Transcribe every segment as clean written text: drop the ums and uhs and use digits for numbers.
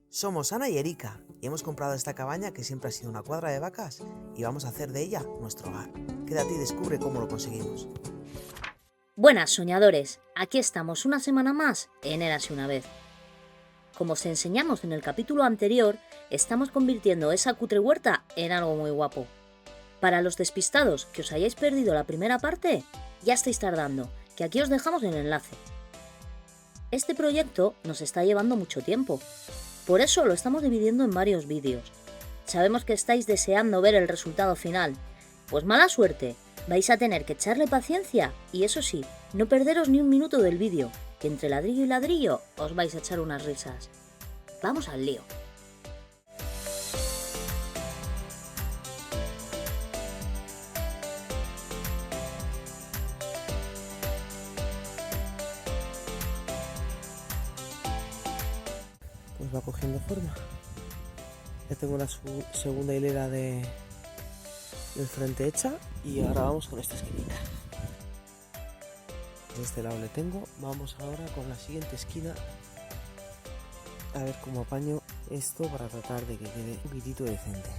Somos Ana y Erika y hemos comprado esta cabaña que siempre ha sido una cuadra de vacas y vamos a hacer de ella nuestro hogar. Quédate y descubre cómo lo conseguimos. Buenas soñadores, aquí estamos una semana más en Érase una vez. Como os enseñamos en el capítulo anterior, estamos convirtiendo esa cutre huerta en algo muy guapo. Para los despistados que os hayáis perdido la primera parte, ya estáis tardando, que aquí os dejamos el enlace. Este proyecto nos está llevando mucho tiempo, por eso lo estamos dividiendo en varios vídeos. Sabemos que estáis deseando ver el resultado final, pues mala suerte, vais a tener que echarle paciencia y eso sí, no perderos ni un minuto del vídeo, que entre ladrillo y ladrillo os vais a echar unas risas. Vamos al lío. Pues va cogiendo forma. Ya tengo la segunda hilera del frente hecha y ahora vamos con esta esquinita. De este lado le tengo. Vamos ahora con la siguiente esquina a ver cómo apaño esto para tratar de que quede un poquitito decente.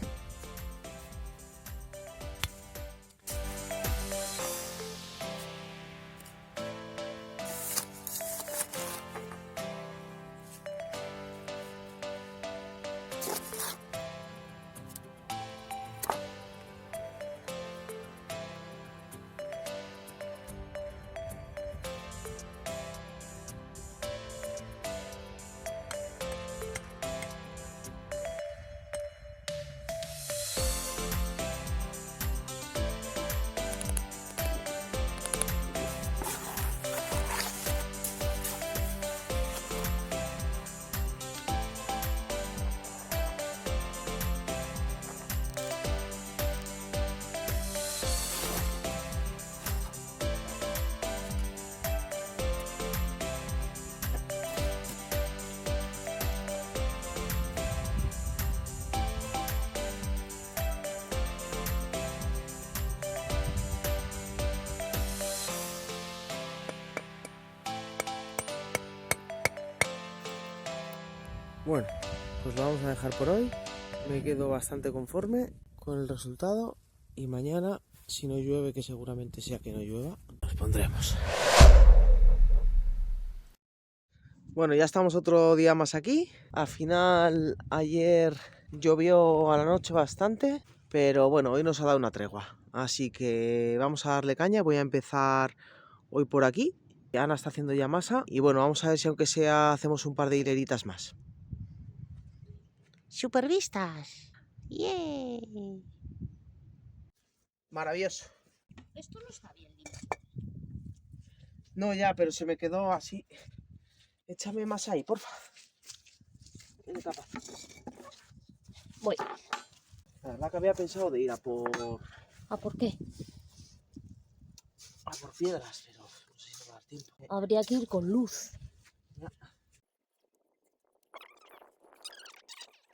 Bueno, pues lo vamos a dejar por hoy. Me quedo bastante conforme con el resultado y mañana, si no llueve, que seguramente sea que no llueva, nos pondremos. Bueno, ya estamos otro día más aquí. Al final, ayer llovió a la noche bastante, pero bueno, hoy nos ha dado una tregua. Así que vamos a darle caña. Voy a empezar hoy por aquí. Ana está haciendo ya masa y bueno, vamos a ver si aunque sea hacemos un par de hileritas más. Supervistas. ¡Yay! Maravilloso. Esto no está bien limpio. No, ya, pero se me quedó así. Échame más ahí, porfa. Tiene capa. Voy. La verdad que había pensado de ir a por ¿por qué? piedras, pero no sé si me va a dar tiempo. Habría que ir con luz. Ya.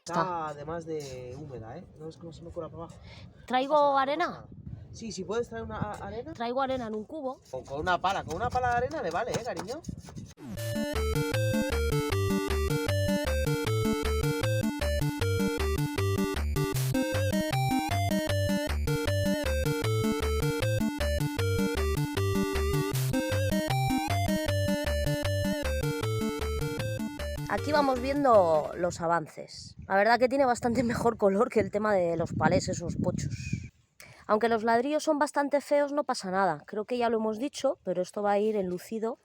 Está además de húmeda, ¿eh? No es como se me cura para abajo. ¿Traigo arena? Sí, si puedes traer una arena. Traigo arena en un cubo. O con una pala de arena le vale, cariño. Aquí vamos viendo los avances. La verdad que tiene bastante mejor color que el tema de los palés, esos pochos. Aunque los ladrillos son bastante feos, no pasa nada. Creo que ya lo hemos dicho, pero esto va a ir enlucido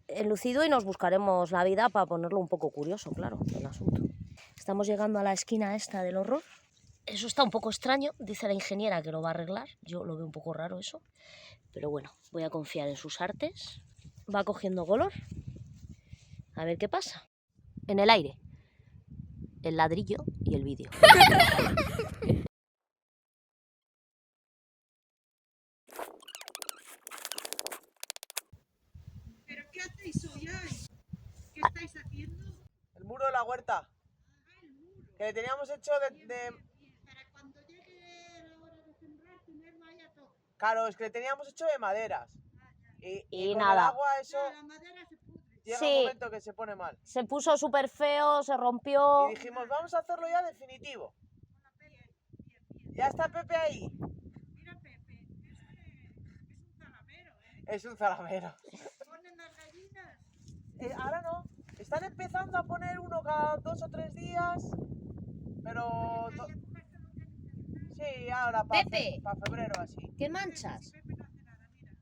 y nos buscaremos la vida para ponerlo un poco curioso, claro, el asunto. Estamos llegando a la esquina esta del horror. Eso está un poco extraño, dice la ingeniera que lo va a arreglar. Yo lo veo un poco raro eso. Pero bueno, voy a confiar en sus artes. Va cogiendo color. A ver qué pasa. En el aire, el ladrillo y el vídeo. ¿Pero qué hacéis hoy? ¿Qué estáis haciendo? El muro de la huerta. El muro. Que le teníamos hecho Para cuando llegue la hora de sembrar, tenerlo ahí a tope. Claro, es que le teníamos hecho de maderas. Y Y con nada. el agua eso. La madera se pudre. llega Sí. un momento que se pone mal. Se puso súper feo, se rompió. Y dijimos, vamos a hacerlo ya definitivo. Ya está Pepe ahí. Mira, Pepe, es un zalamero, ¿eh? Es un zalamero. Ponen las gallinas. Ahora no. Están empezando a poner uno cada 2 o 3 días. Pero... Calla tu casa, no tienes que hacer nada. Sí, ahora para Pepe. febrero así. ¿Qué manchas? Pepe no hace nada, mira.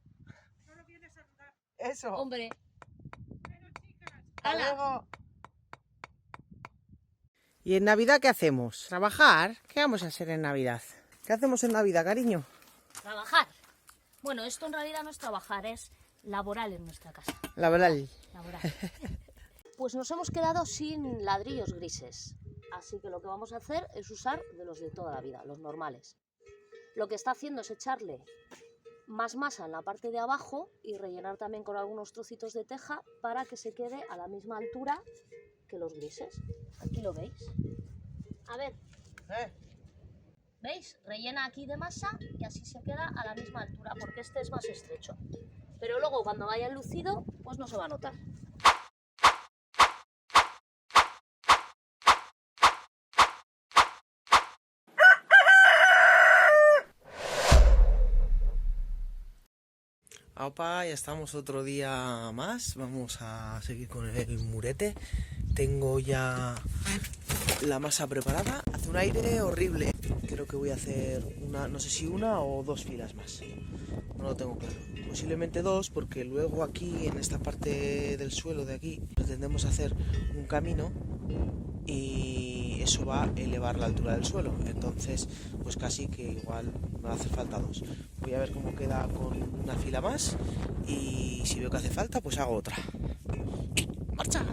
Solo viene a saludar. Eso. Hombre, Bueno, chicas, Hasta ¡hala! luego. ¿Y en Navidad qué hacemos? ¿Trabajar? ¿Qué vamos a hacer en Navidad? ¿Qué hacemos en Navidad, cariño? Trabajar. Bueno, esto en realidad no es trabajar, es laboral en nuestra casa. La verdad. Laboral. Pues nos hemos quedado sin ladrillos grises. Así que lo que vamos a hacer es usar de los de toda la vida, los normales. Lo que está haciendo es echarle más masa en la parte de abajo y rellenar también con algunos trocitos de teja para que se quede a la misma altura que los grises. Aquí lo veis. A ver, ¿veis? Rellena aquí de masa y así se queda a la misma altura porque este es más estrecho. Pero luego cuando vaya enlucido, pues no se va a notar. Opa, ya estamos otro día más. Vamos a seguir con el murete. Tengo ya la masa preparada. Hace un aire horrible. Creo que voy a hacer una, no sé si una o 2 filas más. No lo tengo claro. Posiblemente 2, porque luego aquí en esta parte del suelo de aquí pretendemos hacer un camino y eso va a elevar la altura del suelo. Entonces, pues casi que igual me hace falta 2. Voy a ver cómo queda con una fila más y si veo que hace falta, pues hago otra. ¡Marcha!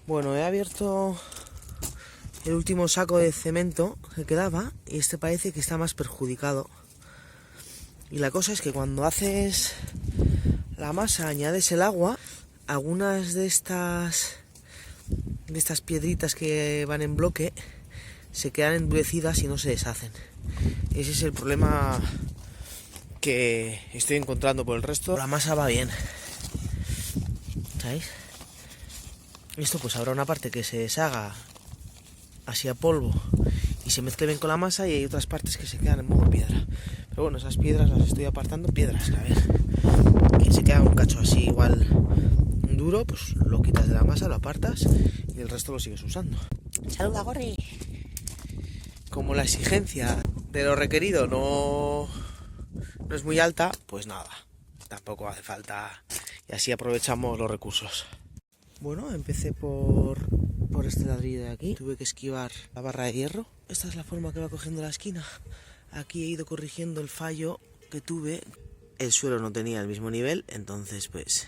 Bueno, he abierto el último saco de cemento que quedaba y este parece que está más perjudicado. Y la cosa es que cuando haces la masa, añades el agua, algunas de estas piedritas que van en bloque se quedan endurecidas y no se deshacen. Ese es el problema que estoy encontrando. Por el resto la masa va bien, ¿sabéis? Esto pues habrá una parte que se deshaga así a polvo y se mezcle bien con la masa y hay otras partes que se quedan en modo piedra. Pero bueno, esas piedras las estoy apartando. Piedras, a ver, que se queda un cacho así igual duro, pues lo quitas de la masa, lo apartas y el resto lo sigues usando. ¡Saluda, Gorri! Como la exigencia de lo requerido no es muy alta, pues nada, tampoco hace falta y así aprovechamos los recursos. Bueno, empecé por este ladrillo de aquí. Tuve que esquivar la barra de hierro. Esta es la forma que va cogiendo la esquina. Aquí he ido corrigiendo el fallo que tuve. El suelo no tenía el mismo nivel, entonces pues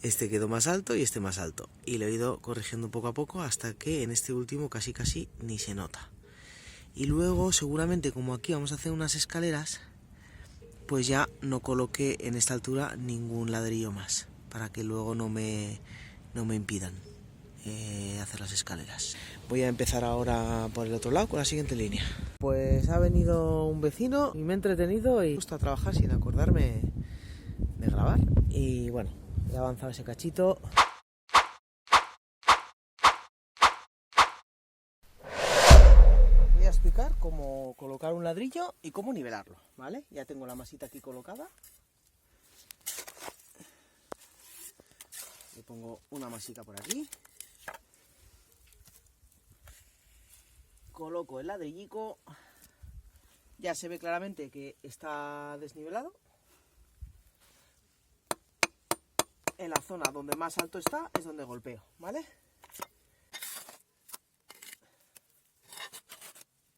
este quedó más alto y este más alto. Y lo he ido corrigiendo poco a poco hasta que en este último casi ni se nota. Y luego seguramente como aquí vamos a hacer unas escaleras, pues ya no coloqué en esta altura ningún ladrillo más, para que luego no me impidan hacer las escaleras. Voy a empezar ahora por el otro lado con la siguiente línea. Pues ha venido un vecino y me he entretenido y he puesto a trabajar sin acordarme de grabar. Y bueno, he avanzado ese cachito. Voy a explicar cómo colocar un ladrillo y cómo nivelarlo, ¿vale? Ya tengo la masita aquí colocada. Le pongo una masica por aquí. Coloco el ladrillico. Ya se ve claramente que está desnivelado. En la zona donde más alto está es donde golpeo, ¿vale?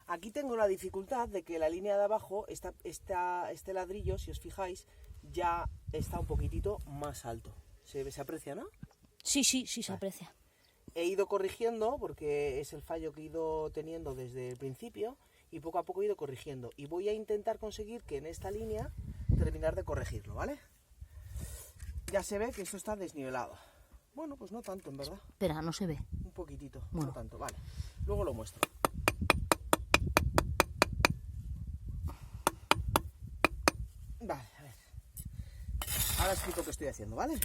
Aquí tengo la dificultad de que la línea de abajo, este ladrillo, si os fijáis, ya está un poquitito más alto. Se aprecia, ¿no? Sí, se aprecia. He ido corrigiendo porque es el fallo que he ido teniendo desde el principio y poco a poco he ido corrigiendo. Y voy a intentar conseguir que en esta línea terminar de corregirlo, ¿vale? Ya se ve que esto está desnivelado. Bueno, pues no tanto, en verdad. Espera, no se ve. Un poquitito, bueno. No tanto, vale. Luego lo muestro. Vale, a ver. Ahora explico qué estoy haciendo, ¿vale?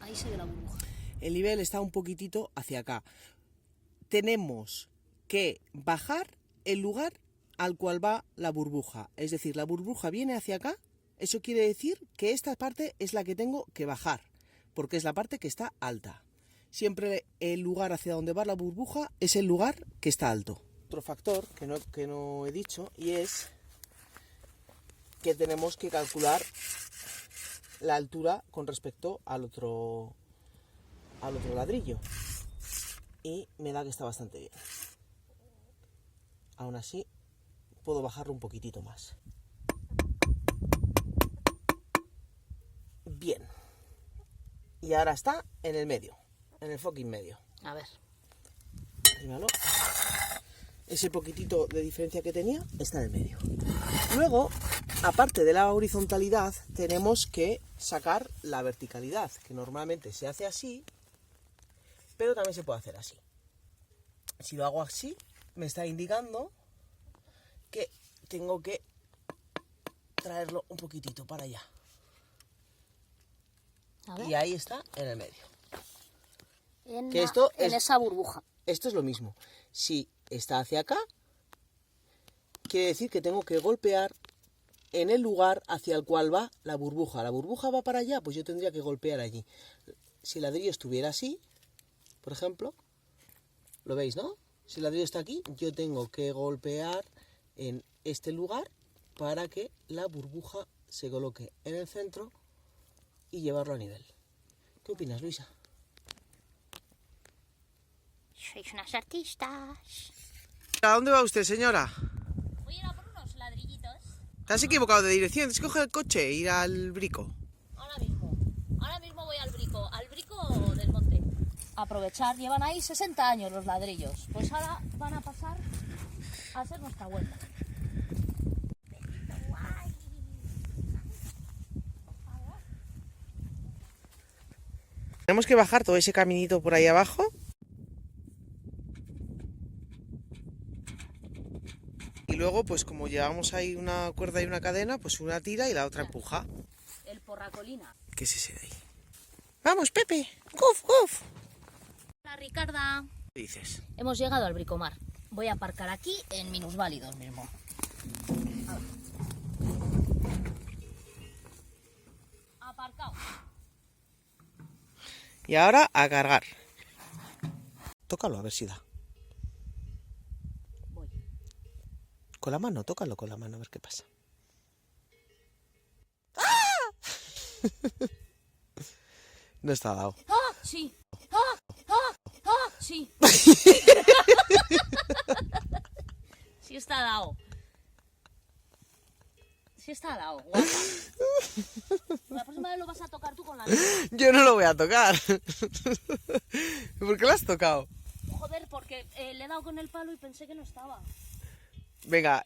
Ahí se ve la burbuja. El nivel está un poquitito hacia acá. Tenemos que bajar el lugar al cual va la burbuja. Es decir, la burbuja viene hacia acá. Eso quiere decir que esta parte es la que tengo que bajar, porque es la parte que está alta. Siempre el lugar hacia donde va la burbuja es el lugar que está alto. Otro factor que no he dicho, y es que tenemos que calcular la altura con respecto al otro ladrillo. Y me da que está bastante bien. Aún así, puedo bajarlo un poquitito más. Bien. Y ahora está en el medio, en el fucking medio. A ver. Míralo. Ese poquitito de diferencia que tenía está en el medio. Luego, aparte de la horizontalidad, tenemos que sacar la verticalidad, que normalmente se hace así, pero también se puede hacer así. Si lo hago así, me está indicando que tengo que traerlo un poquitito para allá. A ver. Y ahí está, en el medio. En, Que esto en es- esa burbuja. Esto es lo mismo. Si está hacia acá, quiere decir que tengo que golpear en el lugar hacia el cual va la burbuja. La burbuja va para allá, pues yo tendría que golpear allí. Si el ladrillo estuviera así, por ejemplo, ¿lo veis, no? Si el ladrillo está aquí, yo tengo que golpear en este lugar para que la burbuja se coloque en el centro y llevarlo a nivel. ¿Qué opinas, Luisa? Sois unas artistas. ¿A dónde va usted, señora? Voy a ir a por unos ladrillitos. Te has equivocado de dirección, tienes que coger el coche e ir al Brico. Ahora mismo voy al brico del monte. Aprovechar, llevan ahí 60 años los ladrillos. Pues ahora van a pasar a hacer nuestra vuelta. Tenemos que bajar todo ese caminito por ahí abajo. Y luego, pues como llevamos ahí una cuerda y una cadena, pues una tira y la otra empuja. El porracolina. ¿Qué es ese de ahí? ¡Vamos, Pepe! ¡Guf, guf! Hola, Ricarda. ¿Qué dices? Hemos llegado al Bricomar. Voy a aparcar aquí en minusválidos mismo. Aparcado. Y ahora a cargar. Tócalo, a ver si da. Voy. Con la mano, tócalo con la mano, a ver qué pasa. ¡Ah! No está dado. ¡Ah! Sí. ¡Ah! ¡Ah! ¡Ah! Sí. Sí está dado. Sí está dado, guapa. La próxima vez lo vas a tocar tú con la mano. Yo no lo voy a tocar. ¿Por qué lo has tocado? Joder, porque le he dado con el palo y pensé que no estaba. Venga,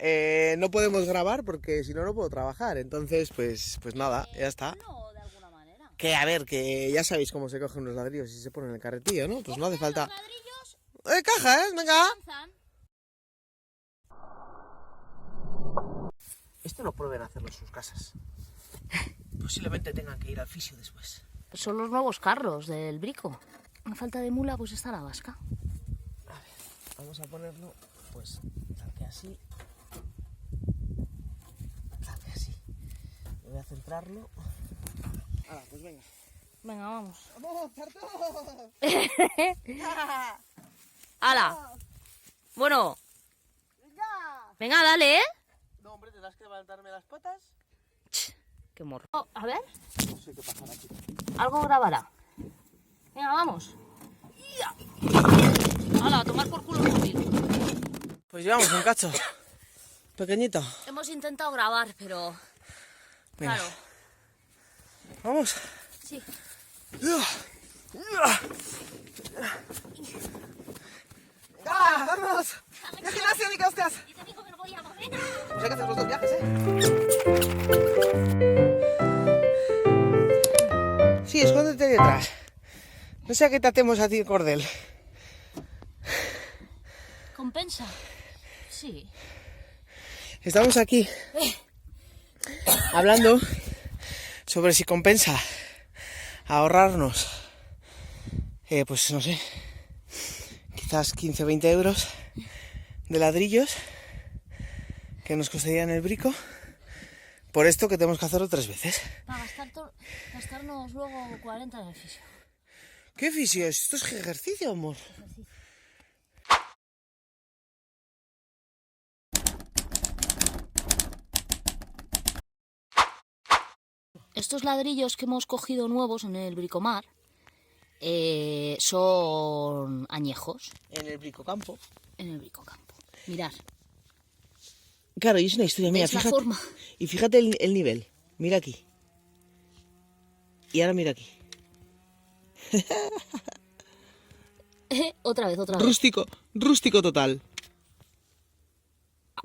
no podemos grabar porque si no, no puedo trabajar. Entonces, pues nada, ya está. No, de alguna manera. Que a ver, que ya sabéis cómo se cogen los ladrillos y se ponen en el carretillo, ¿no? Pues no hace falta. Los ladrillos ¡Caja, venga! avanzan. Esto no prueben hacerlo en sus casas. Posiblemente tengan que ir al fisio después. Son los nuevos carros del Brico. A falta de mula, pues está la vasca. A ver, vamos a ponerlo, pues, tal que así. Tal que así. Voy a centrarlo. Ahora, pues venga. Venga, vamos. ¡Vamos, Tartón! ¡Hala! Bueno, ¡Venga! venga, dale, ¿eh? No, hombre, tendrás que levantarme las patas. Qué morro. Oh, a ver, No sé qué pasará aquí. algo grabará. Venga, vamos. ¡Hala, a tomar por culo el móvil! Pues llevamos un cacho. Pequeñito. Hemos intentado grabar, pero... Venga. Claro, Vamos. sí. ¡Ah, vamos! ¡Ya gimnasia, ni que hostias! Y te digo que no podíamos, venga. Pues hay que hacer los dos viajes, ¿eh? Sí, escóndete detrás. No sea que te atemos a ti el cordel. ¿Compensa? Sí. Estamos aquí hablando sobre si compensa ahorrarnos, pues no sé, quizás 15 o 20 euros de ladrillos que nos costarían el brico por esto que tenemos que hacerlo 3 veces. Para gastarnos luego 40 en el fisio. ¿Qué fisio es? Esto es ejercicio, amor. Estos ladrillos que hemos cogido nuevos en el Bricomar son añejos En el bricocampo. en el Bricocampo. Mirad, Claro, y es una historia, mira, ¿veis la fíjate. forma? Y fíjate el nivel. Mira aquí. Y ahora mira aquí. Otra vez. Rústico, rústico total.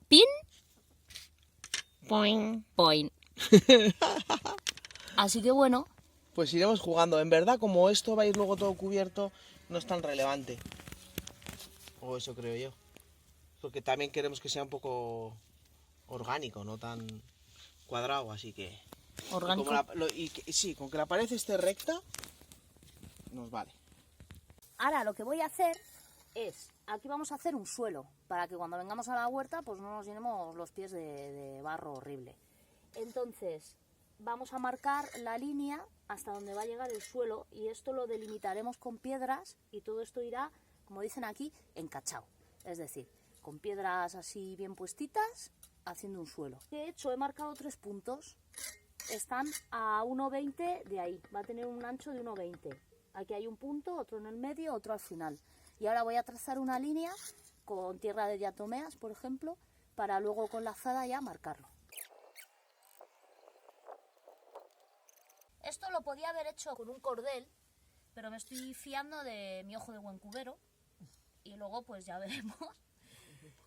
Pin, Poing. point. Así que bueno, Pues iremos jugando. En verdad, como esto va a ir luego todo cubierto, no es tan relevante. O eso creo yo. Porque también queremos que sea un poco orgánico, no tan cuadrado, así que... orgánico. Sí, con que la pared esté recta, nos vale. Ahora lo que voy a hacer es, aquí vamos a hacer un suelo, para que cuando vengamos a la huerta pues no nos llenemos los pies de barro horrible. Entonces vamos a marcar la línea hasta donde va a llegar el suelo y esto lo delimitaremos con piedras y todo esto irá, como dicen aquí, encachado. Es decir, con piedras así bien puestitas, haciendo un suelo. De hecho, he marcado 3 puntos. Están a 1,20 de ahí, va a tener un ancho de 1,20. Aquí hay un punto, otro en el medio, otro al final. Y ahora voy a trazar una línea con tierra de diatomeas, por ejemplo, para luego con la azada ya marcarlo. Esto lo podía haber hecho con un cordel, pero me estoy fiando de mi ojo de buen cubero y luego pues ya veremos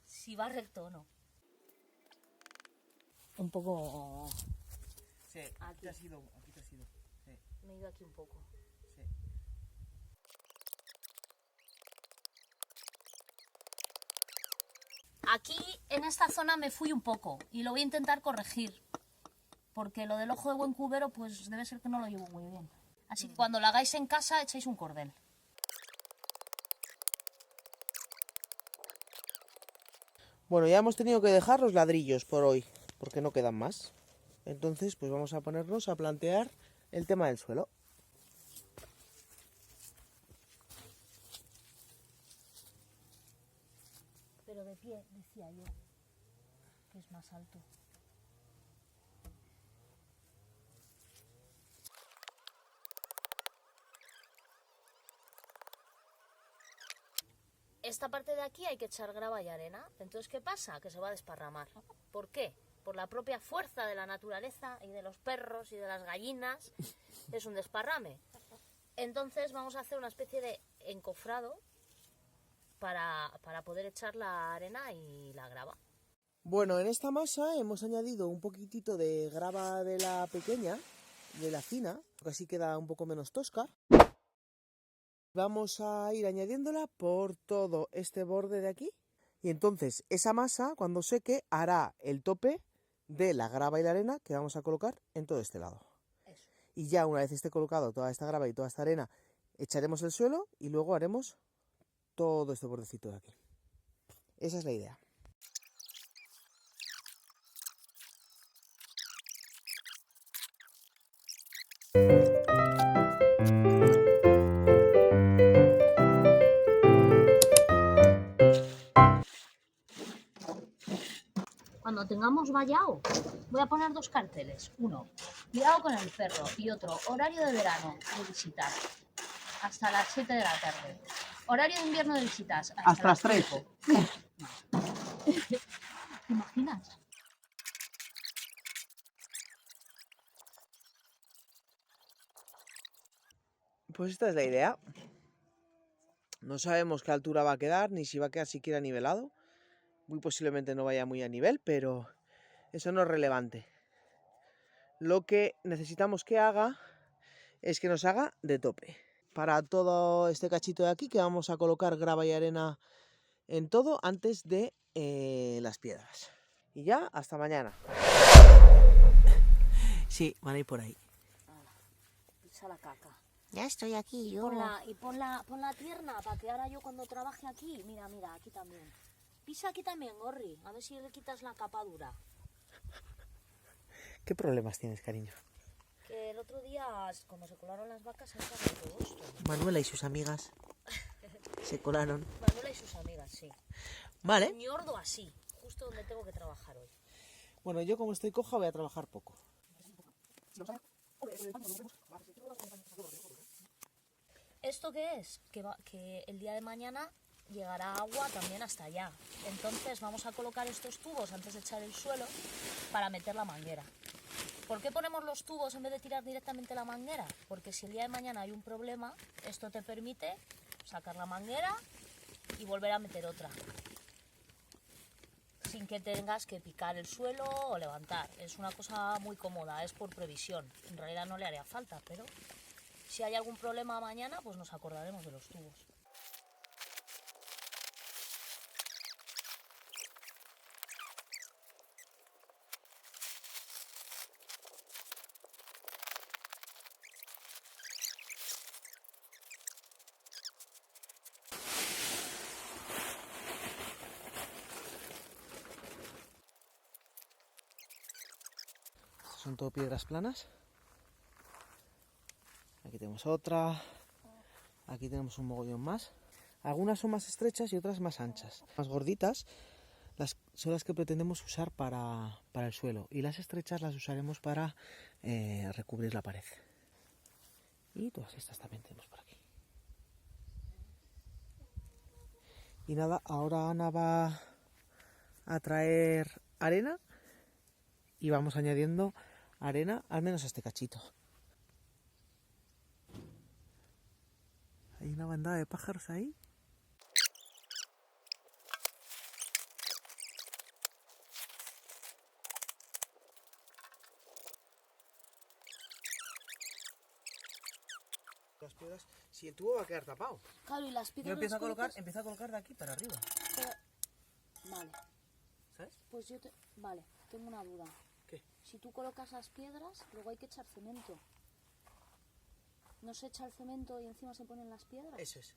si va recto o no. Un poco... Sí, Aquí te has ido, aquí te has ido. Sí, me he ido aquí un poco. sí. Aquí en esta zona me fui un poco y lo voy a intentar corregir, porque lo del ojo de buen cubero pues debe ser que no lo llevo muy bien. Así que cuando lo hagáis en casa echáis un cordel. Bueno, ya hemos tenido que dejar los ladrillos por hoy, porque no quedan más. Entonces, pues vamos a ponernos a plantear el tema del suelo. Pero de pie, decía yo, que es más alto. Esta parte de aquí hay que echar grava y arena. Entonces, ¿qué pasa? Que se va a desparramar. ¿Por qué? Por la propia fuerza de la naturaleza y de los perros y de las gallinas. Es un desparrame. Entonces vamos a hacer una especie de encofrado para poder echar la arena y la grava. Bueno, en esta masa hemos añadido un poquitito de grava de la pequeña, de la fina, que así queda un poco menos tosca. Vamos a ir añadiéndola por todo este borde de aquí. Y entonces esa masa, cuando seque, hará el tope de la grava y la arena que vamos a colocar en todo este lado. Eso. Y ya una vez esté colocado toda esta grava y toda esta arena, echaremos el suelo y luego haremos todo este bordecito de aquí. Esa es la idea. Cuando tengamos vallado, voy a poner 2 carteles. Uno, cuidado con el perro, y otro, horario de verano de visitas, hasta las 7 de la tarde. Horario de invierno de visitas, hasta las 3. 5. ¿Te imaginas? Pues esta es la idea. No sabemos qué altura va a quedar, ni si va a quedar siquiera nivelado. Muy posiblemente no vaya muy a nivel, pero eso no es relevante. Lo que necesitamos que haga es que nos haga de tope. Para todo este cachito de aquí, que vamos a colocar grava y arena en todo antes de las piedras. Y ya, hasta mañana. Sí, van a ir por ahí. Pisa la caca. Ya estoy aquí yo. Ponla tierna para que ahora yo cuando trabaje aquí, mira, aquí también. Pisa aquí también, Gorri, a ver si le quitas la capa dura. ¿Qué problemas tienes, cariño? Que el otro día, como se colaron las vacas, se ha todo esto. Manuela y sus amigas se colaron. Manuela y sus amigas, sí. Vale. Un ñordo así, justo donde tengo que trabajar hoy. Bueno, yo como estoy coja voy a trabajar poco. ¿Esto qué es? Que el día de mañana llegará agua también hasta allá. Entonces vamos a colocar estos tubos antes de echar el suelo para meter la manguera. ¿Por qué ponemos los tubos en vez de tirar directamente la manguera? Porque si el día de mañana hay un problema, esto te permite sacar la manguera y volver a meter otra. Sin que tengas que picar el suelo o levantar. Es una cosa muy cómoda, es por previsión. En realidad no le haría falta, pero si hay algún problema mañana, pues nos acordaremos de los tubos. Son todo piedras planas. Aquí tenemos otra. Aquí tenemos un mogollón más. Algunas son más estrechas y otras más anchas. Más gorditas son las que pretendemos usar para el suelo. Y las estrechas las usaremos para recubrir la pared. Y todas estas también tenemos por aquí. Y nada, ahora Ana va a traer arena. Y vamos añadiendo arena al menos a este cachito. Hay una bandada de pájaros ahí. Las piedras, si el tubo va a quedar tapado. Claro, y las Yo piedras empiezo a colocas- colocar de aquí para arriba. Vale, ¿Sabes? pues Vale, tengo una duda. ¿Qué? Si tú colocas las piedras, luego hay que echar cemento. ¿No se echa el cemento y encima se ponen las piedras? Eso es.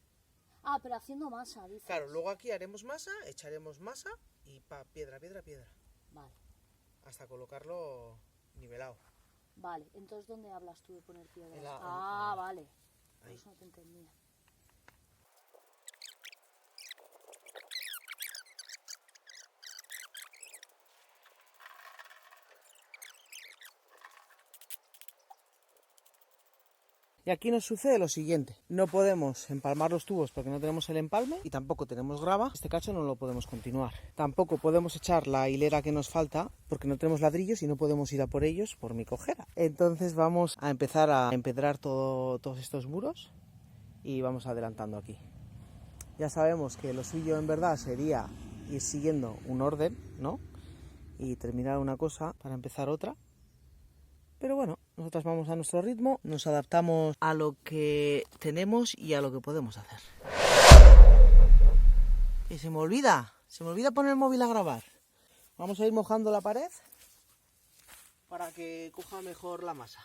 Ah, pero haciendo masa, dices. Claro, luego aquí haremos masa, echaremos masa y piedra. Vale, Hasta colocarlo nivelado. vale. Entonces, ¿dónde hablas tú de poner piedras? En la- Vale. Por Ahí. eso no te entendía. Y aquí nos sucede lo siguiente. No podemos empalmar los tubos porque no tenemos el empalme y tampoco tenemos grava. Este cacho no lo podemos continuar. Tampoco podemos echar la hilera que nos falta porque no tenemos ladrillos y no podemos ir a por ellos por mi cojera. Entonces vamos a empezar a empedrar todos estos muros y vamos adelantando aquí. Ya sabemos que lo suyo en verdad sería ir siguiendo un orden, ¿no? Y terminar una cosa para empezar otra. Pero bueno, nosotros vamos a nuestro ritmo, nos adaptamos a lo que tenemos y a lo que podemos hacer. Y se me olvida poner el móvil a grabar. Vamos a ir mojando la pared para que coja mejor la masa.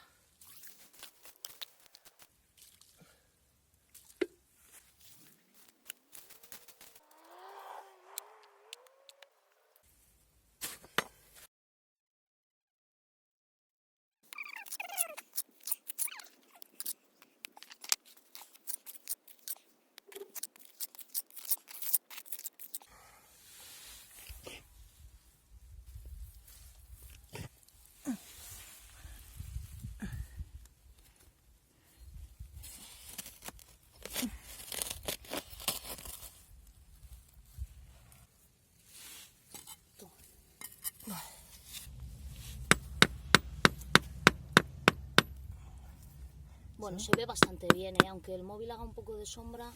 Bueno, se ve bastante bien, ¿eh? Aunque el móvil haga un poco de sombra.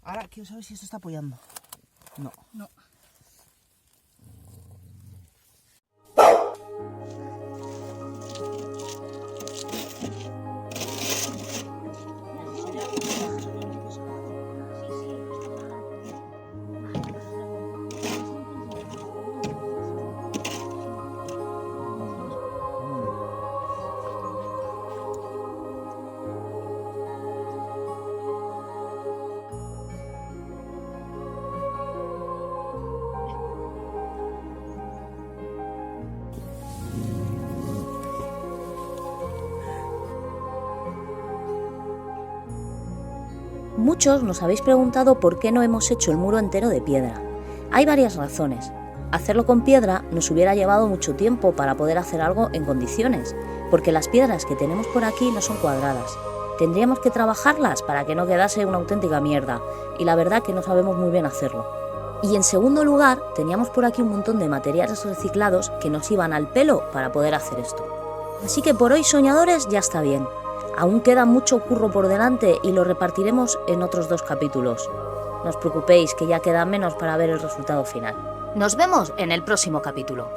Ahora quiero saber si esto está apoyando. No. No. Muchos nos habéis preguntado por qué no hemos hecho el muro entero de piedra. Hay varias razones. Hacerlo con piedra nos hubiera llevado mucho tiempo para poder hacer algo en condiciones, porque las piedras que tenemos por aquí no son cuadradas. Tendríamos que trabajarlas para que no quedase una auténtica mierda, y la verdad que no sabemos muy bien hacerlo. Y en segundo lugar, teníamos por aquí un montón de materiales reciclados que nos iban al pelo para poder hacer esto. Así que por hoy, soñadores, ya está bien. Aún queda mucho curro por delante y lo repartiremos en otros 2 capítulos. No os preocupéis que ya queda menos para ver el resultado final. Nos vemos en el próximo capítulo.